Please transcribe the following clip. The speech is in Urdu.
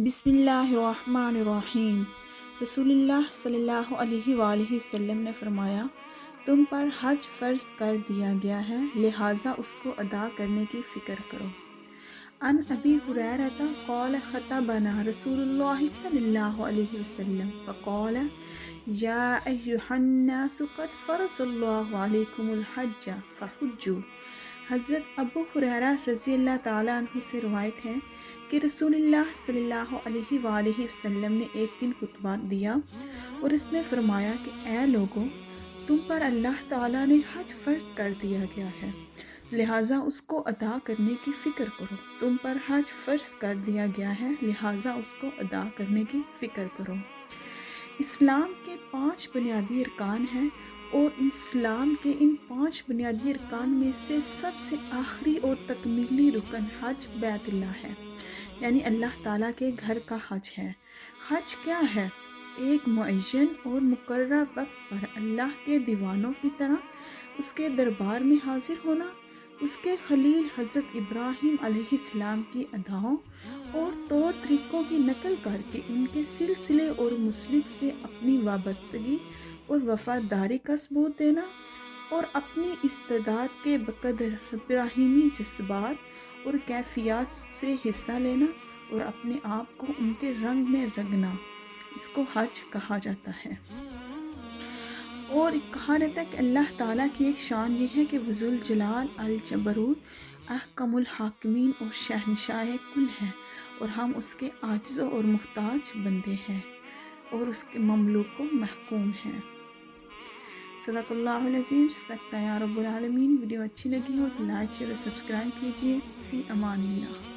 بسم اللہ الرحمن الرحیم۔ رسول اللہ صلی اللہ علیہ وآلہ وسلم نے فرمایا، تم پر حج فرض کر دیا گیا ہے، لہٰذا اس کو ادا کرنے کی فکر کرو۔ عن ابی ہریرہ قال خطبنا رسول اللہ صلی اللہ علیہ وسلم فقال یا ایھا الناس قد فرض اللہ علیکم الحج فحجوا۔ حضرت ابو ہریرہ رضی اللہ تعالیٰ عنہ سے روایت ہے کہ رسول اللہ صلی اللہ علیہ وآلہ وسلم نے ایک دن خطبہ دیا اور اس میں فرمایا کہ اے لوگوں، تم پر اللہ تعالیٰ نے حج فرض کر دیا گیا ہے، لہٰذا اس کو ادا کرنے کی فکر کرو۔ تم پر حج فرض کر دیا گیا ہے، لہٰذا اس کو ادا کرنے کی فکر کرو۔ اسلام کے 5 بنیادی ارکان ہیں اور اسلام کے ان 5 بنیادی ارکان میں سے سب سے آخری اور تکمیلی رکن حج بیت اللہ ہے، یعنی اللہ تعالیٰ کے گھر کا حج ہے۔ حج کیا ہے؟ ایک معین اور مقررہ وقت پر اللہ کے دیوانوں کی طرح اس کے دربار میں حاضر ہونا، اس کے خلیل حضرت ابراہیم علیہ السلام کی اداؤں اور طور طریقوں کی نقل کر کے ان کے سلسلے اور مسلک سے اپنی وابستگی اور وفاداری کا ثبوت دینا، اور اپنی استعداد کے بقدر ابراہیمی جذبات اور کیفیات سے حصہ لینا اور اپنے آپ کو ان کے رنگ میں رنگنا، اس کو حج کہا جاتا ہے۔ اور کہا جاتا ہے کہ اللہ تعالیٰ کی ایک شان یہ ہے کہ وہ ذوالجلال الجبروت احکم الحاکمین اور شہنشاہ کل ہے، اور ہم اس کے عاجز اور محتاج بندے ہیں اور اس کے مملوک و محکوم ہیں۔ صدق اللہ العظیم۔ صدقت یا رب العالمین۔ ویڈیو اچھی لگی ہو تو لائک شیئر اور سبسکرائب کیجیے۔ فی امان اللہ۔